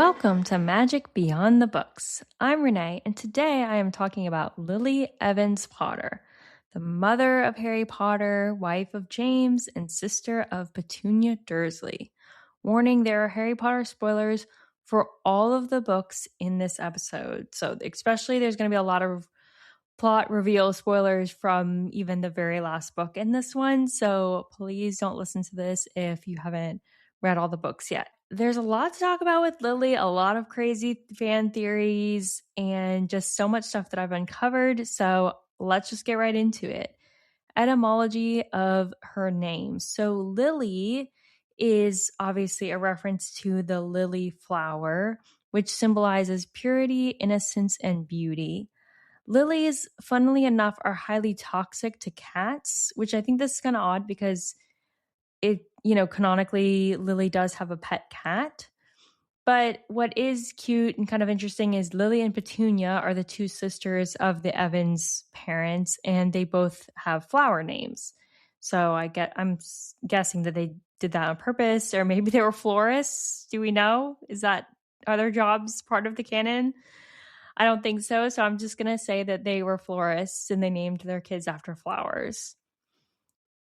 Welcome to Magic Beyond the Books. I'm Renee, and today I am talking about Lily Evans Potter, the mother of Harry Potter, wife of James, and sister of Petunia Dursley. Warning, there are Harry Potter spoilers for all of the books in this episode. So, especially there's going to be a lot of plot reveal spoilers from even the very last book in this one. So, please don't listen to this if you haven't read all the books yet. There's a lot to talk about with Lily, a lot of crazy fan theories, and just so much stuff that I've uncovered. So let's just get right into it. Etymology of her name. So Lily is obviously a reference to the lily flower, which symbolizes purity, innocence, and beauty. Lilies, funnily enough, are highly toxic to cats, which I think this is kind of odd because canonically, Lily does have a pet cat. But what is cute and kind of interesting is Lily and Petunia are the two sisters of the Evans parents, and they both have flower names. So I'm guessing that they did that on purpose, or maybe they were florists. Do we know? Are their jobs part of the canon? I don't think so. So I'm just gonna say that they were florists and they named their kids after flowers.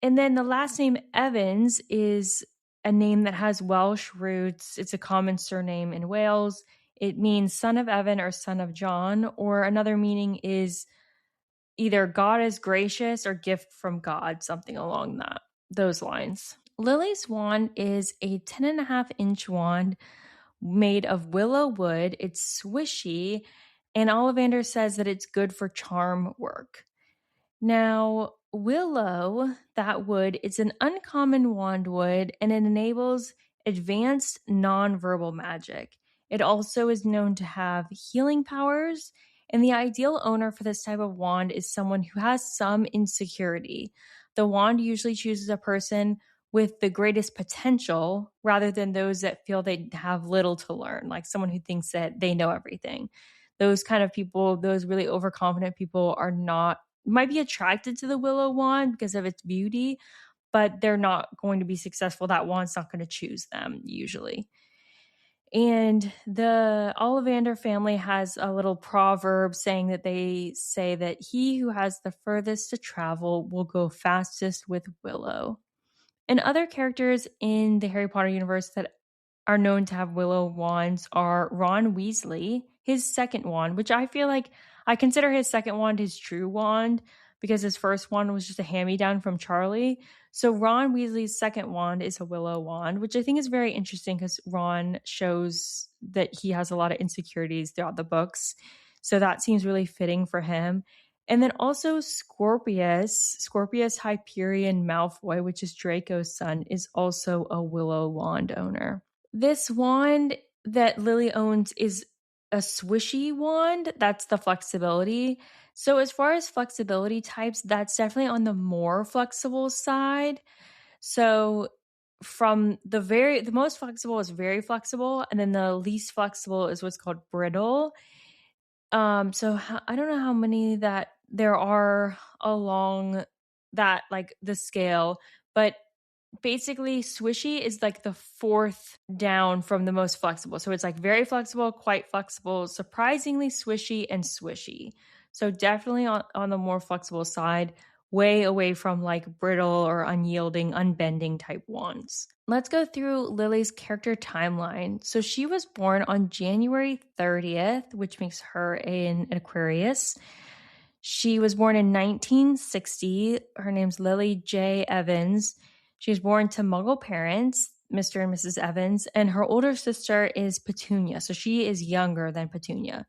And then the last name Evans is a name that has Welsh roots. It's a common surname in Wales. It means son of Evan or son of John, or another meaning is either God is gracious or gift from God, something along those lines. Lily's wand is a 10.5-inch wand made of willow wood. It's swishy, and Ollivander says that it's good for charm work. Now, willow, that wood, it's an uncommon wand wood and it enables advanced nonverbal magic. It also is known to have healing powers, and the ideal owner for this type of wand is someone who has some insecurity. The wand usually chooses a person with the greatest potential rather than those that feel they have little to learn, like someone who thinks that they know everything. Those kind of people, those really overconfident people might be attracted to the willow wand because of its beauty, but they're not going to be successful. That wand's not going to choose them usually. And the Ollivander family has a little proverb saying that they say that he who has the furthest to travel will go fastest with willow. And other characters in the Harry Potter universe that are known to have willow wands are Ron Weasley, his second wand, which I feel like I consider his second wand his true wand because his first wand was just a hand-me-down from Charlie. So Ron Weasley's second wand is a willow wand, which I think is very interesting because Ron shows that he has a lot of insecurities throughout the books. So that seems really fitting for him. And then also Scorpius Hyperion Malfoy, which is Draco's son, is also a willow wand owner. This wand that Lily owns is a swishy wand. That's the flexibility. So as far as flexibility types, that's definitely on the more flexible side. So from the most flexible is very flexible, and then the least flexible is what's called brittle. I don't know how many that there are along that, like the scale, but basically swishy is like the fourth down from the most flexible. So it's like very flexible, quite flexible, surprisingly swishy, and swishy. So definitely on the more flexible side, way away from like brittle or unyielding, unbending type wands. Let's go through Lily's character timeline. So she was born on January 30th, which makes her an Aquarius. She was born in 1960. Her name's Lily J. Evans. She was born to Muggle parents, Mr. and Mrs. Evans, and her older sister is Petunia. So she is younger than Petunia.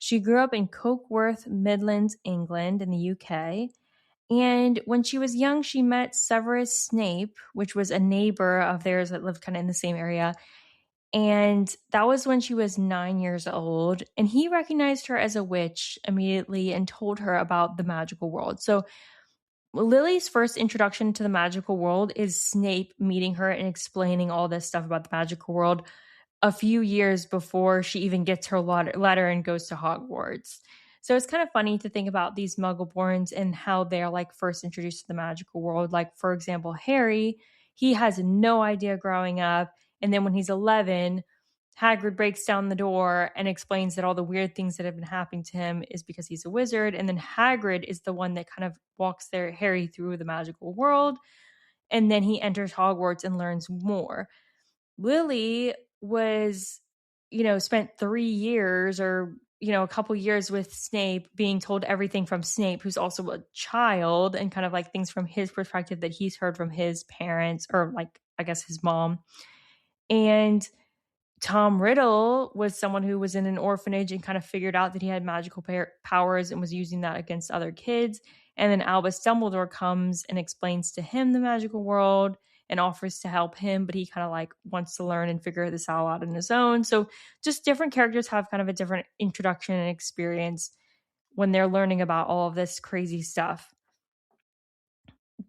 She grew up in Cokeworth, Midlands, England, in the UK. And when she was young, she met Severus Snape, which was a neighbor of theirs that lived kind of in the same area. And that was when she was 9 years old. And he recognized her as a witch immediately and told her about the magical world. So Lily's first introduction to the magical world is Snape meeting her and explaining all this stuff about the magical world a few years before she even gets her letter and goes to Hogwarts. So it's kind of funny to think about these Muggleborns and how they're like first introduced to the magical world. Like, for example, Harry, he has no idea growing up. And then when he's 11, Hagrid breaks down the door and explains that all the weird things that have been happening to him is because he's a wizard. And then Hagrid is the one that kind of walks Harry through the magical world. And then he enters Hogwarts and learns more. Lily was, spent 3 years or, a couple years with Snape, being told everything from Snape, who's also a child, and kind of like things from his perspective that he's heard from his parents, or like, I guess, his mom. And Tom Riddle was someone who was in an orphanage and kind of figured out that he had magical powers and was using that against other kids. And then Albus Dumbledore comes and explains to him the magical world and offers to help him, but he kind of like wants to learn and figure this all out on his own. So just different characters have kind of a different introduction and experience when they're learning about all of this crazy stuff.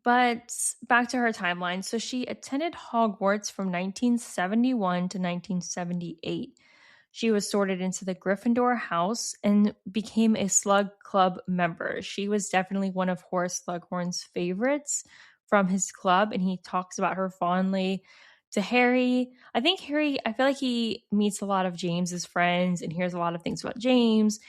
But back to her timeline. So she attended Hogwarts from 1971 to 1978. She was sorted into the Gryffindor house and became a Slug Club member. She was definitely one of Horace Slughorn's favorites from his club, and he talks about her fondly to Harry. I feel like he meets a lot of James's friends and hears a lot of things about James.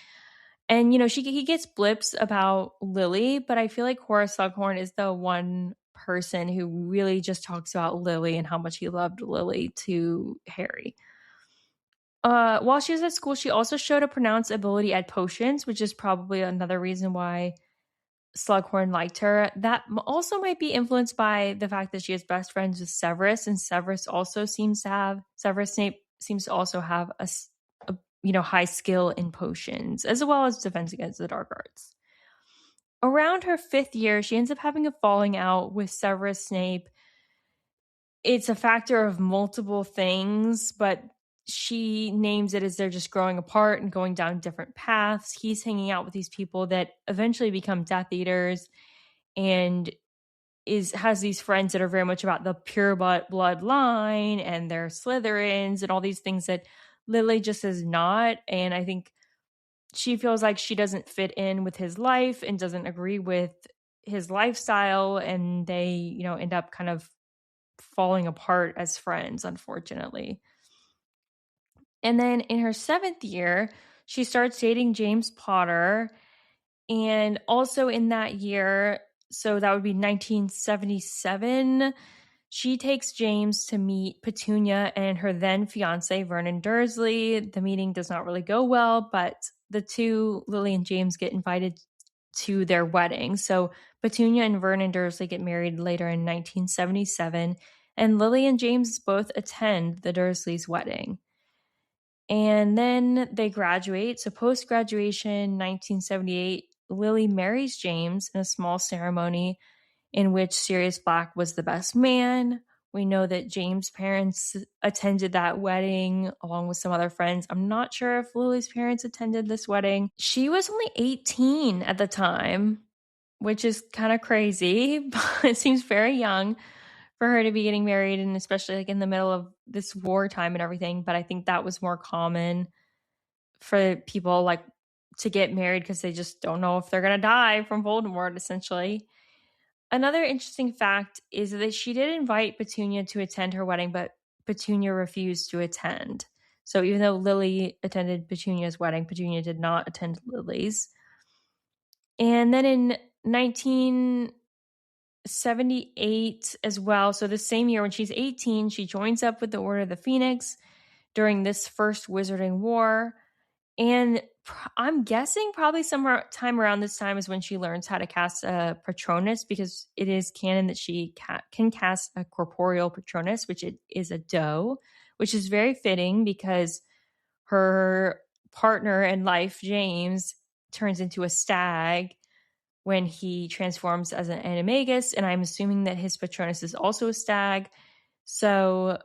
And, he gets blips about Lily, but I feel like Horace Slughorn is the one person who really just talks about Lily and how much he loved Lily to Harry. While she was at school, she also showed a pronounced ability at potions, which is probably another reason why Slughorn liked her. That also might be influenced by the fact that she is best friends with Severus, and Severus Snape seems to also have a high skill in potions, as well as defense against the dark arts. Around her 5th year, she ends up having a falling out with Severus Snape. It's a factor of multiple things, but she names it as they're just growing apart and going down different paths. He's hanging out with these people that eventually become Death Eaters, and has these friends that are very much about the pure bloodline, and they're Slytherins and all these things that Lily just is not. And I think she feels like she doesn't fit in with his life and doesn't agree with his lifestyle, and they, end up kind of falling apart as friends, unfortunately. And then in her 7th year, she starts dating James Potter. And also in that year, so that would be 1977, she takes James to meet Petunia and her then fiance, Vernon Dursley. The meeting does not really go well, but the two, Lily and James, get invited to their wedding. So Petunia and Vernon Dursley get married later in 1977, and Lily and James both attend the Dursleys' wedding. And then they graduate. So post-graduation, 1978, Lily marries James in a small ceremony in which Sirius Black was the best man. We know that James' parents attended that wedding along with some other friends. I'm not sure if Lily's parents attended this wedding. She was only 18 at the time, which is kind of crazy, but it seems very young for her to be getting married, and especially like in the middle of this wartime and everything. But I think that was more common for people like to get married because they just don't know if they're going to die from Voldemort, essentially. Another interesting fact is that she did invite Petunia to attend her wedding, but Petunia refused to attend. So even though Lily attended Petunia's wedding, Petunia did not attend Lily's. And then in 1978 as well, so the same year when she's 18, she joins up with the Order of the Phoenix during this first Wizarding War. And I'm guessing probably sometime around this time is when she learns how to cast a Patronus, because it is canon that she can cast a corporeal Patronus, which it is a doe, which is very fitting because her partner in life, James, turns into a stag when he transforms as an animagus, and I'm assuming that his Patronus is also a stag. So,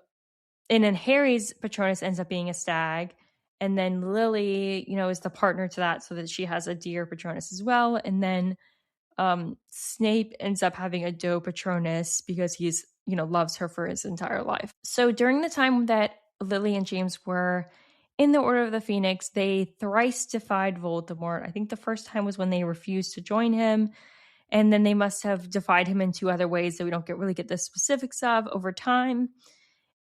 and then Harry's Patronus ends up being a stag. And then Lily, is the partner to that, so that she has a deer Patronus as well. And then Snape ends up having a doe Patronus because he's, loves her for his entire life. So during the time that Lily and James were in the Order of the Phoenix, they thrice defied Voldemort. I think the first time was when they refused to join him. And then they must have defied him in 2 other ways that we don't really get the specifics of over time.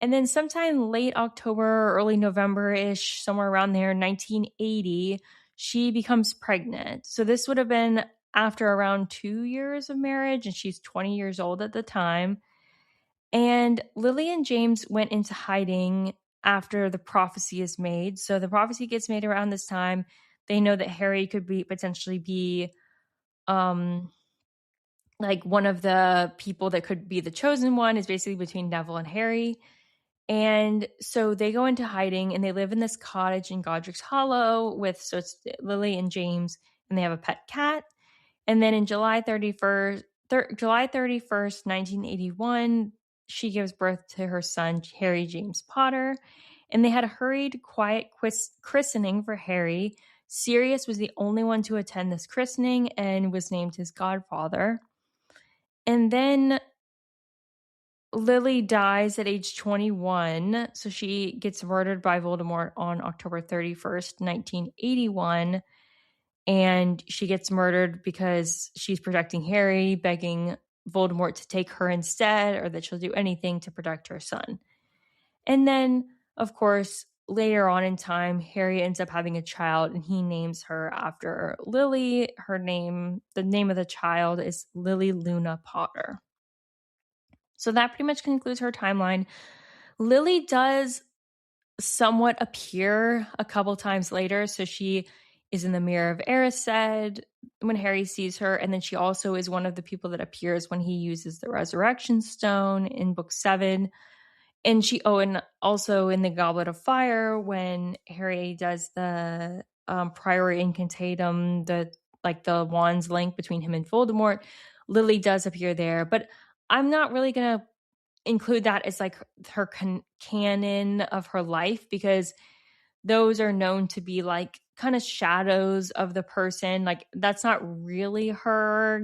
And then sometime late October, early November-ish, somewhere around there, 1980, she becomes pregnant. So this would have been after around 2 years of marriage, and she's 20 years old at the time. And Lily and James went into hiding after the prophecy is made. So the prophecy gets made around this time. They know that Harry could potentially be um like one of the people that could be the chosen one, is basically between Neville and Harry. And so they go into hiding and they live in this cottage in Godric's Hollow so it's Lily and James, and they have a pet cat. And then in July 31st, 1981, she gives birth to her son, Harry James Potter. And they had a hurried, quiet christening for Harry. Sirius was the only one to attend this christening and was named his godfather. And then Lily dies at age 21. So she gets murdered by Voldemort on October 31st, 1981. And she gets murdered because she's protecting Harry, begging Voldemort to take her instead, or that she'll do anything to protect her son. And then, of course, later on in time, Harry ends up having a child, and he names her after Lily. The name of the child is Lily Luna Potter. So that pretty much concludes her timeline. Lily does somewhat appear a couple times later. So she is in the Mirror of Erised when Harry sees her. And then she also is one of the people that appears when he uses the Resurrection Stone in book 7. And also in the Goblet of Fire when Harry does the Prior Incantatum, the wand's link between him and Voldemort. Lily does appear there, but I'm not really going to include that as like her canon of her life, because those are known to be like kind of shadows of the person. Like that's not really her,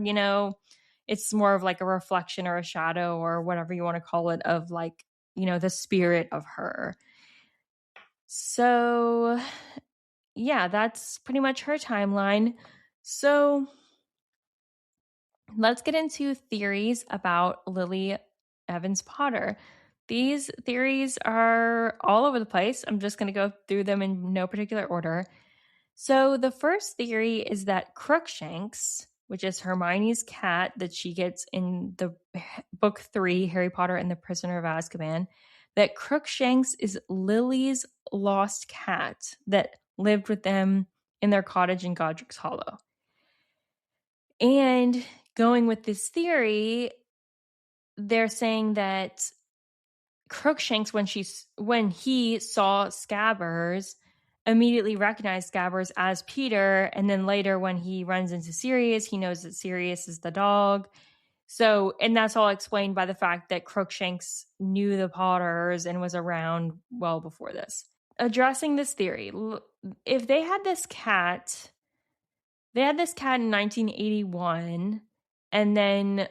it's more of like a reflection or a shadow or whatever you want to call it of like, the spirit of her. So yeah, that's pretty much her timeline. So let's get into theories about Lily Evans Potter. These theories are all over the place. I'm just going to go through them in no particular order. So the first theory is that Crookshanks, which is Hermione's cat that she gets in the book 3, Harry Potter and the Prisoner of Azkaban, that Crookshanks is Lily's lost cat that lived with them in their cottage in Godric's Hollow. And going with this theory, they're saying that Crookshanks, when he saw Scabbers, immediately recognized Scabbers as Peter, and then later when he runs into Sirius, he knows that Sirius is the dog. So, and that's all explained by the fact that Crookshanks knew the Potters and was around well before this. Addressing this theory, if they had this cat in 1981, and then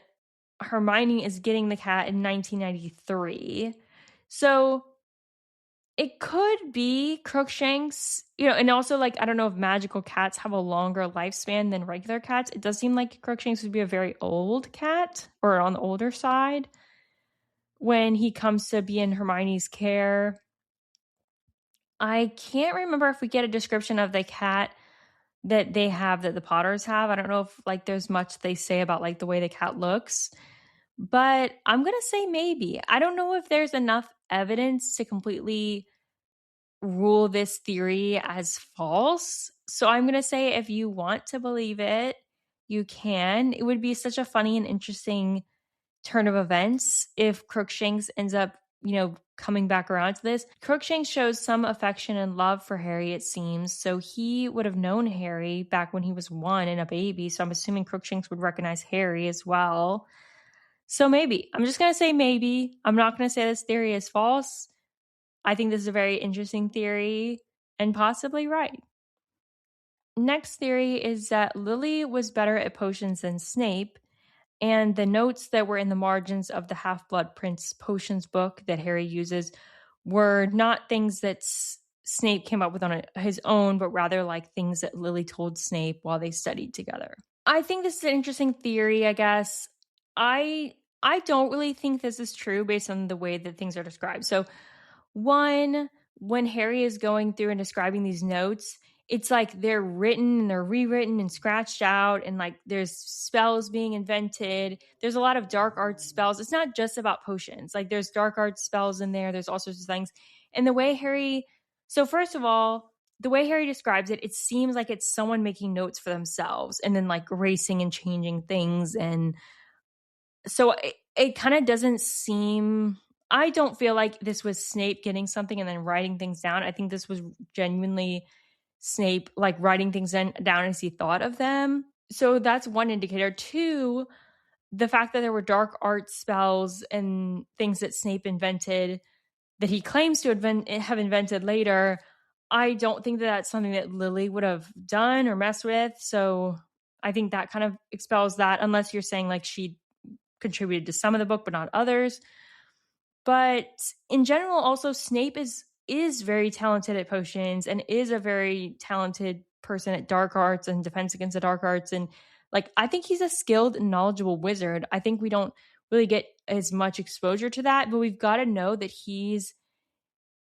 Hermione is getting the cat in 1993. So it could be Crookshanks, and also like, I don't know if magical cats have a longer lifespan than regular cats. It does seem like Crookshanks would be a very old cat, or on the older side, when he comes to be in Hermione's care. I can't remember if we get a description of the cat that they have that the Potters have. I don't know if like there's much they say about like the way the cat looks. But I'm going to say maybe. I don't know if there's enough evidence to completely rule this theory as false. So I'm going to say if you want to believe it, you can. It would be such a funny and interesting turn of events if Crookshanks ends up, coming back around to this. Crookshanks shows some affection and love for Harry, it seems. So he would have known Harry back when he was 1 and a baby. So I'm assuming Crookshanks would recognize Harry as well. So maybe. I'm just going to say maybe. I'm not going to say this theory is false. I think this is a very interesting theory and possibly right. Next theory is that Lily was better at potions than Snape, and the notes that were in the margins of the Half-Blood Prince potions book that Harry uses were not things that Snape came up with on his own, but rather like things that Lily told Snape while they studied together. I think this is an interesting theory, I guess. I I don't really think this is true based on the way that things are described. So, one, when Harry is going through and describing these notes, it's like they're written and they're rewritten and scratched out, and like there's spells being invented. There's a lot of dark arts spells. It's not just about potions. Like there's dark arts spells in there. There's all sorts of things. And the way Harry, so first of all, the way Harry describes it, it seems like it's someone making notes for themselves and then like erasing and changing things. And so it kind of doesn't seem, I don't feel like this was Snape getting something and then writing things down. I think this was genuinely Snape like writing things down as he thought of them. So that's one indicator. Two, the fact that there were dark art spells and things that Snape invented that he claims to have invented later, I don't think that that's something that Lily would have done or messed with. So I think that kind of expels that, unless you're saying like she contributed to some of the book but not others. But in general, also Snape is very talented at potions and is a very talented person at dark arts and defense against the dark arts. And like I think he's a skilled and knowledgeable wizard. I think we don't really get as much exposure to that, but we've got to know that he's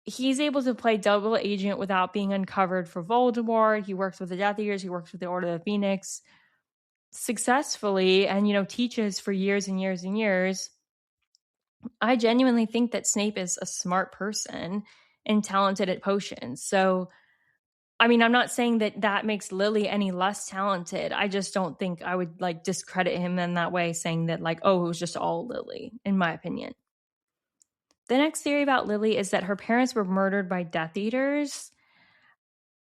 able to play double agent without being uncovered for Voldemort. He works with the Death Eaters, he works with the Order of the Phoenix successfully, and teaches for years and years and years. I genuinely think that Snape is a smart person and talented at potions. So, I mean, I'm not saying that that makes Lily any less talented. I just don't think I would like discredit him in that way, saying that like, oh, it was just all Lily, in my opinion. The next theory about Lily is that her parents were murdered by Death Eaters,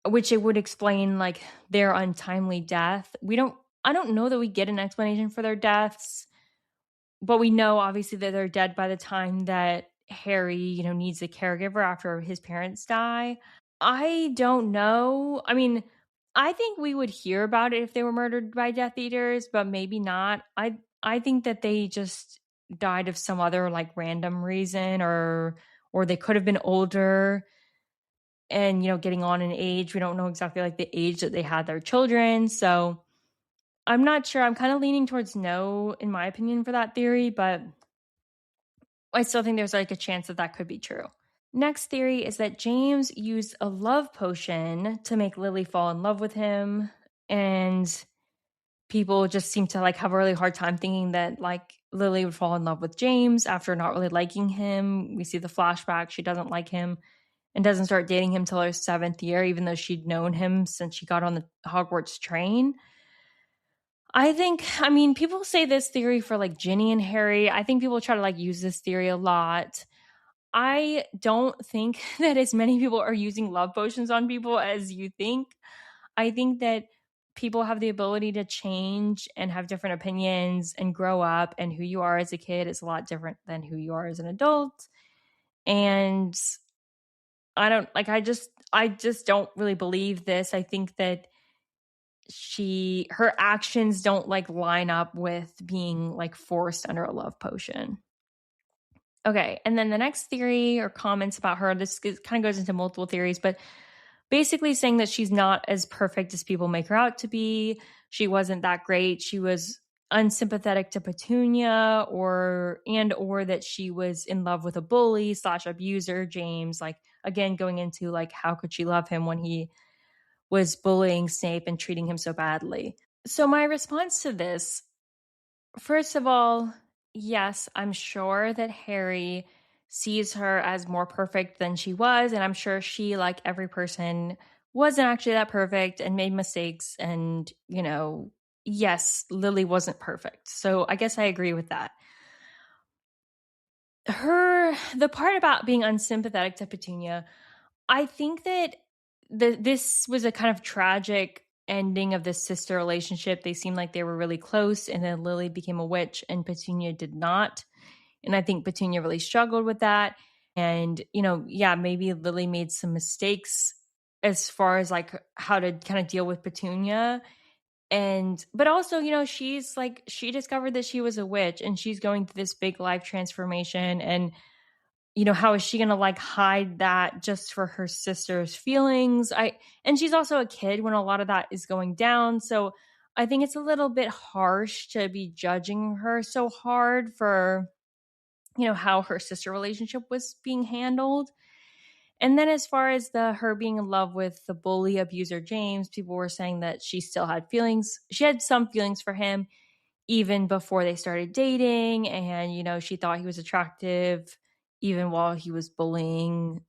which it would explain like their untimely death. I don't know that we get an explanation for their deaths, but we know obviously that they're dead by the time that Harry, needs a caregiver after his parents die. I don't know. I mean, I think we would hear about it if they were murdered by Death Eaters, but maybe not. I think that they just died of some other like random reason, or they could have been older and getting on in age. We don't know exactly like the age that they had their children. So I'm not sure. I'm kind of leaning towards no, in my opinion, for that theory, but I still think there's like a chance that that could be true. Next theory is that James used a love potion to make Lily fall in love with him. And people just seem to like have a really hard time thinking that like Lily would fall in love with James after not really liking him. We see the flashback. She doesn't like him and doesn't start dating him till her 7th year, even though she'd known him since she got on the Hogwarts train. I mean, people say this theory for like Ginny and Harry. I think people try to like use this theory a lot. I don't think that as many people are using love potions on people as you think. I think that people have the ability to change and have different opinions and grow up, and who you are as a kid is a lot different than who you are as an adult. And I just don't really believe this. I think that her actions don't like line up with being like forced under a love potion. Okay, and then the next theory or comments about her, this kind of goes into multiple theories, but basically saying that she's not as perfect as people make her out to be. She wasn't that great. She was unsympathetic to Petunia, or that she was in love with a bully / abuser, James. Like, again, going into like, how could she love him when he was bullying Snape and treating him so badly? So my response to this, first of all, yes, I'm sure that Harry sees her as more perfect than she was. And I'm sure she, like every person, wasn't actually that perfect and made mistakes. And, yes, Lily wasn't perfect. So I guess I agree with that. The part about being unsympathetic to Petunia, I think that this was a kind of tragic ending of this sister relationship. They seemed like they were really close, and then Lily became a witch and Petunia did not. And I think Petunia really struggled with that. And, maybe Lily made some mistakes as far as like how to kind of deal with Petunia. But also, she discovered that she was a witch and she's going through this big life transformation. And, how is she going to like hide that just for her sister's feelings? And she's also a kid when a lot of that is going down. So I think it's a little bit harsh to be judging her so hard for, how her sister relationship was being handled. And then as far as the her being in love with the bully abuser James, people were saying that she still had feelings. She had some feelings for him even before they started dating, and she thought he was attractive even while he was bullying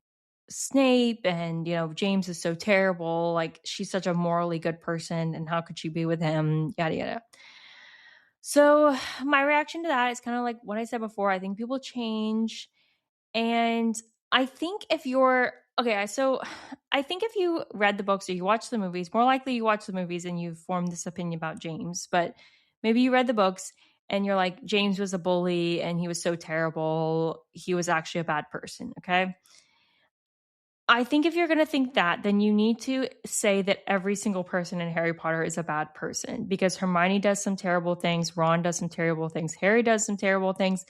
Snape. And James is so terrible, like she's such a morally good person, and how could she be with him, yada yada. So my reaction to that is kind of like what I said before. I think people change. And I think if you're okay, so I think if you read the books or you watch the movies, more likely you watch the movies and you've formed this opinion about James. But maybe you read the books and you're like, James was a bully and he was so terrible. He was actually a bad person. Okay. I think if you're going to think that, then you need to say that every single person in Harry Potter is a bad person, because Hermione does some terrible things, Ron does some terrible things, Harry does some terrible things,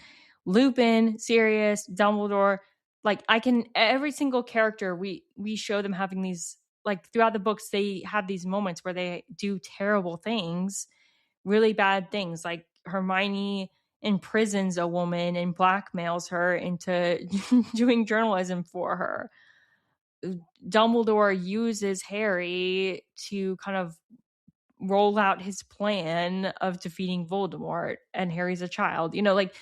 Lupin, Sirius, Dumbledore. Like every single character, we show them having these, like throughout the books, they have these moments where they do terrible things, really bad things. Like Hermione imprisons a woman and blackmails her into doing journalism for her. Dumbledore uses Harry to kind of roll out his plan of defeating Voldemort, and Harry's a child. Like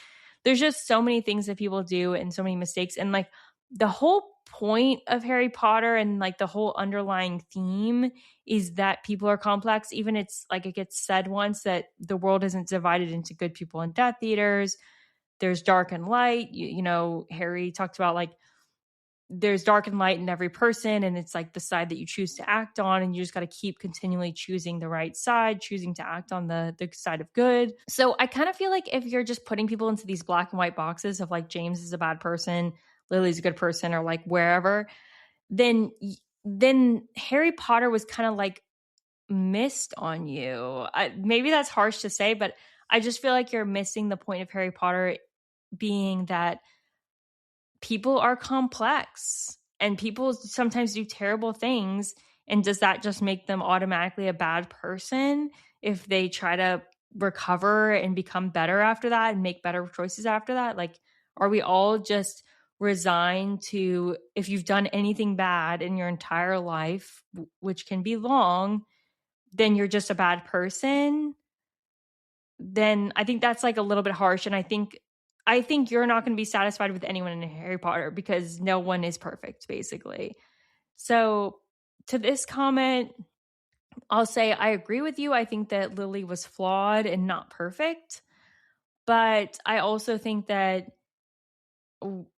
there's just so many things that people do and so many mistakes. And like the whole point of Harry Potter and like the whole underlying theme is that people are complex. Even it's like it gets said once that the world isn't divided into good people and Death Eaters. There's dark and light. Harry talked about like there's dark and light in every person, and it's like the side that you choose to act on, and you just got to keep continually choosing the right side, choosing to act on the side of good. So I kind of feel like if you're just putting people into these black and white boxes of like James is a bad person, Lily's a good person, or like wherever, then Harry Potter was kind of like missed on you. Maybe that's harsh to say, but I just feel like you're missing the point of Harry Potter being that people are complex and people sometimes do terrible things. And does that just make them automatically a bad person if they try to recover and become better after that and make better choices after that? Like, are we all just resigned to, if you've done anything bad in your entire life, which can be long, then you're just a bad person? Then I think that's like a little bit harsh. And I think you're not going to be satisfied with anyone in Harry Potter because no one is perfect, basically. So to this comment, I'll say I agree with you. I think that Lily was flawed and not perfect. But I also think that,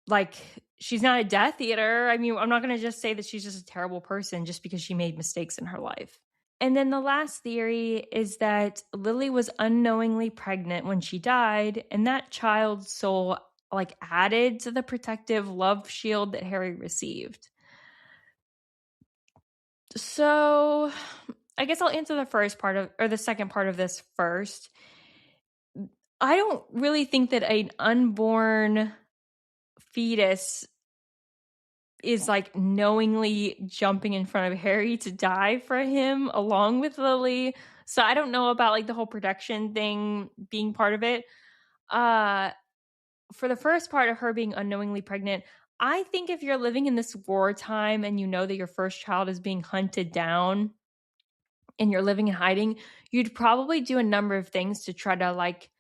like, she's not a Death Eater. I mean, I'm not going to just say that she's just a terrible person just because she made mistakes in her life. And then the last theory is that Lily was unknowingly pregnant when she died, and that child's soul like added to the protective love shield that Harry received. So I guess I'll answer the second part of this first. I don't really think that an unborn fetus is like knowingly jumping in front of Harry to die for him along with Lily. So I don't know about like the whole protection thing being part of it. For the first part of her being unknowingly pregnant, I think if you're living in this wartime and you know that your first child is being hunted down and you're living in hiding, you'd probably do a number of things to try to like,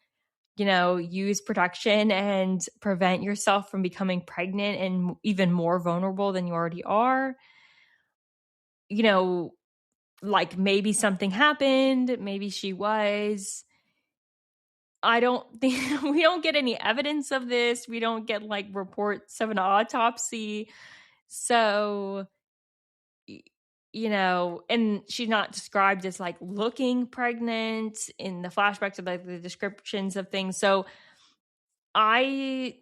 use protection and prevent yourself from becoming pregnant and even more vulnerable than you already are. Like maybe something happened, maybe she was. I don't think we don't get any evidence of this. We don't get like reports of an autopsy. So, and she's not described as like looking pregnant in the flashbacks of like the descriptions of things. So I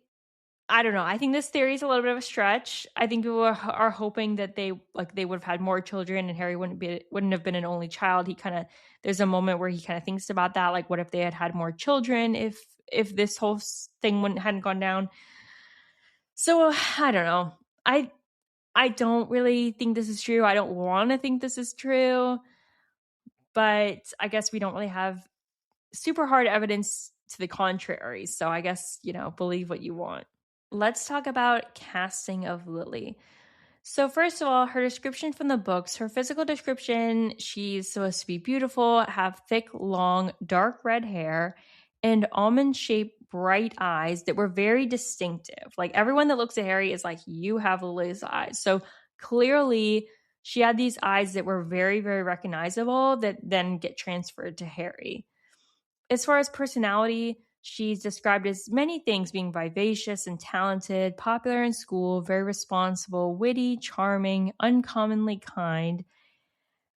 don't know. I think this theory is a little bit of a stretch. I think people are hoping that they would have had more children and Harry wouldn't have been an only child. There's a moment where he kind of thinks about that, like what if they had more children if this whole thing hadn't gone down. So I don't know. I don't really think this is true. I don't want to think this is true. but I guess we don't really have super hard evidence to the contrary. So I guess, believe what you want. Let's talk about casting of Lily. So, first of all, her description from the books, her physical description, she's supposed to be beautiful, have thick, long, dark red hair, and almond shaped, bright eyes that were very distinctive. Like everyone that looks at Harry is like, you have Lily's eyes. So, clearly, she had these eyes that were very, very recognizable that then get transferred to Harry. As far as personality, she's described as many things, being vivacious and talented, popular in school, very responsible, witty, charming, uncommonly kind,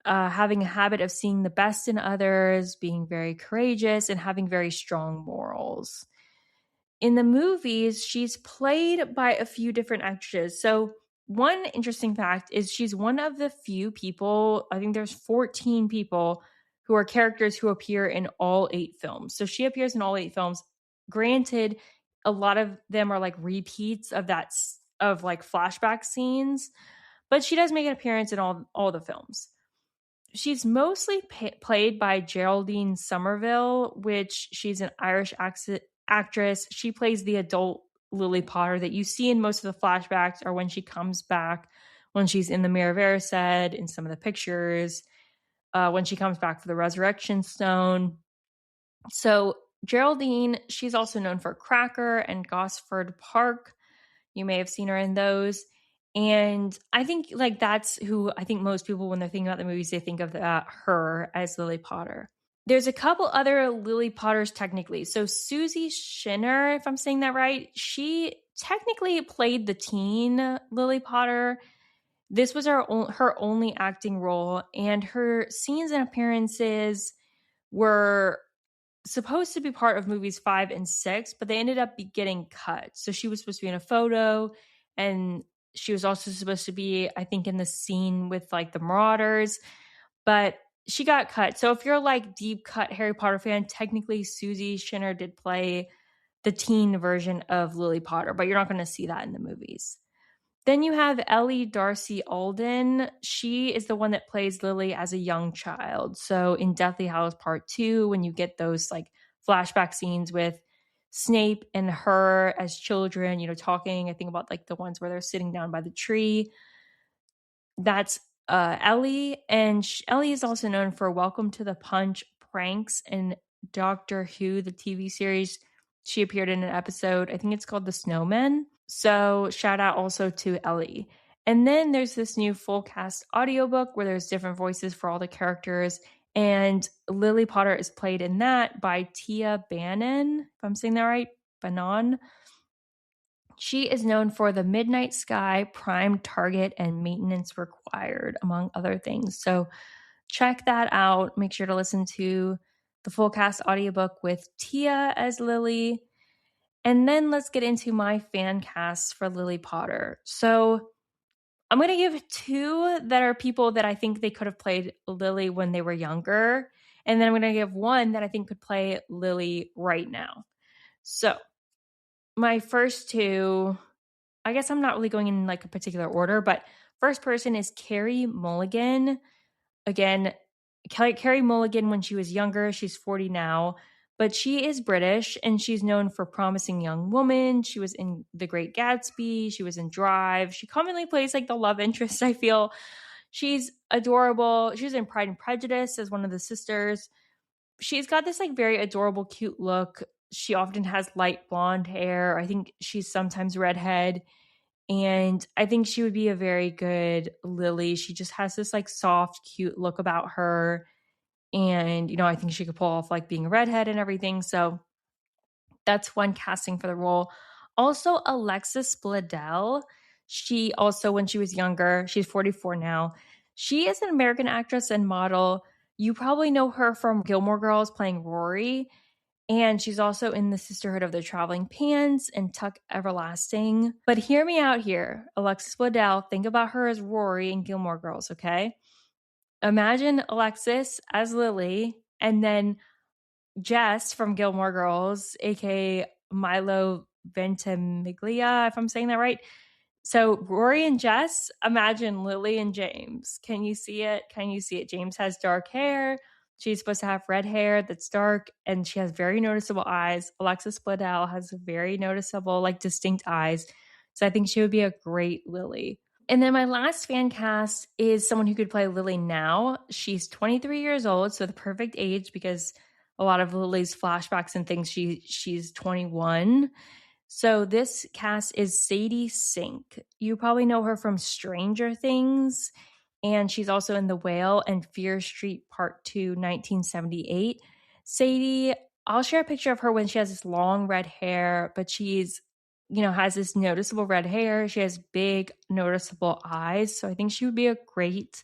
having a habit of seeing the best in others, being very courageous, and having very strong morals. In the movies, she's played by a few different actresses. So, one interesting fact is she's one of the few people, I think there's 14 people who are characters who appear in all 8 films. So, she appears in all 8 films. Granted, a lot of them are like repeats of of like flashback scenes, but she does make an appearance in all the films. She's mostly played by Geraldine Somerville, which she's an Irish actress. She plays the adult Lily Potter that you see in most of the flashbacks, or when she comes back, when she's in the Mirror of Erised, in some of the pictures, when she comes back for the Resurrection Stone. So Geraldine, she's also known for Cracker and Gosford Park. You may have seen her in those. And I think like that's who I think most people, when they're thinking about the movies, they think of her as Lily Potter. There's a couple other Lily Potters technically. So Susie Schinner, if I'm saying that right, she technically played the teen Lily Potter. This was her only acting role, and her scenes and appearances were supposed to be part of movies 5 and 6, but they ended up getting cut. So she was supposed to be in a photo, and she was also supposed to be, I think, in the scene with like the Marauders, but she got cut. So if you're like deep cut Harry Potter fan, technically Susie Schinner did play the teen version of Lily Potter, but you're not going to see that in the movies. Then you have Ellie Darcy Alden. She is the one that plays Lily as a young child. So in Deathly Hallows Part 2, when you get those like flashback scenes with Snape and her as children, talking, I think about like the ones where they're sitting down by the tree. That's Ellie. And Ellie is also known for Welcome to the Punch pranks and Doctor Who, the TV series. She appeared in an episode, I think it's called The Snowmen. So shout out also to Ellie. And then there's this new full cast audiobook where there's different voices for all the characters. And Lily Potter is played in that by Tia Bannon, if I'm saying that right, Bannon. She is known for The Midnight Sky, Prime Target, and Maintenance Required, among other things. So check that out. Make sure to listen to the full cast audiobook with Tia as Lily. And then let's get into my fan cast for Lily Potter. So I'm going to give 2 that are people that I think they could have played Lily when they were younger. And then I'm going to give 1 that I think could play Lily right now. So my first 2, I guess I'm not really going in like a particular order, but first person is Carey Mulligan. Again, Carey Mulligan when she was younger, she's 40 now, but she is British and she's known for Promising Young Woman. She was in The Great Gatsby. She was in Drive. She commonly plays like the love interest, I feel. She's adorable. She was in Pride and Prejudice as one of the sisters. She's got this like very adorable, cute look. She often has light blonde hair. I think she's sometimes redhead. And I think she would be a very good Lily. She just has this like soft, cute look about her. And, I think she could pull off like being a redhead and everything. So that's one casting for the role. Also, Alexis Bledel. She also, when she was younger, she's 44 now. She is an American actress and model. You probably know her from Gilmore Girls playing Rory. And she's also in the Sisterhood of the Traveling Pants and Tuck Everlasting. But hear me out here, Alexis Bledel. Think about her as Rory in Gilmore Girls, okay? Imagine Alexis as Lily, and then Jess from Gilmore Girls, aka Milo Ventimiglia, if I'm saying that right. So Rory and Jess, imagine Lily and James. Can you see it? Can you see it? James has dark hair. She's supposed to have red hair that's dark, and she has very noticeable eyes. Alexis Bledel has very noticeable, like distinct eyes. So I think she would be a great Lily. And then my last fan cast is someone who could play Lily now. She's 23 years old, so the perfect age because a lot of Lily's flashbacks and things, she's 21. So this cast is Sadie Sink. You probably know her from Stranger Things, and she's also in The Whale and Fear Street Part 2, 1978. Sadie, I'll share a picture of her when she has this long red hair, but she's, has this noticeable red hair. She has big, noticeable eyes. So I think she would be a great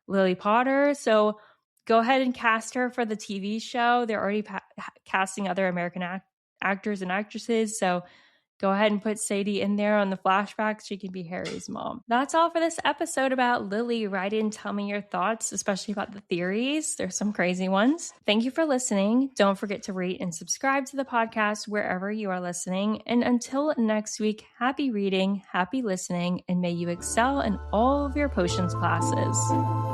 Lily Potter. So go ahead and cast her for the TV show. They're already casting other American actors and actresses. So go ahead and put Sadie in there on the flashbacks. She can be Harry's mom. That's all for this episode about Lily. Write in, tell me your thoughts, especially about the theories. There's some crazy ones. Thank you for listening. Don't forget to rate and subscribe to the podcast wherever you are listening. And until next week, happy reading, happy listening, and may you excel in all of your potions classes.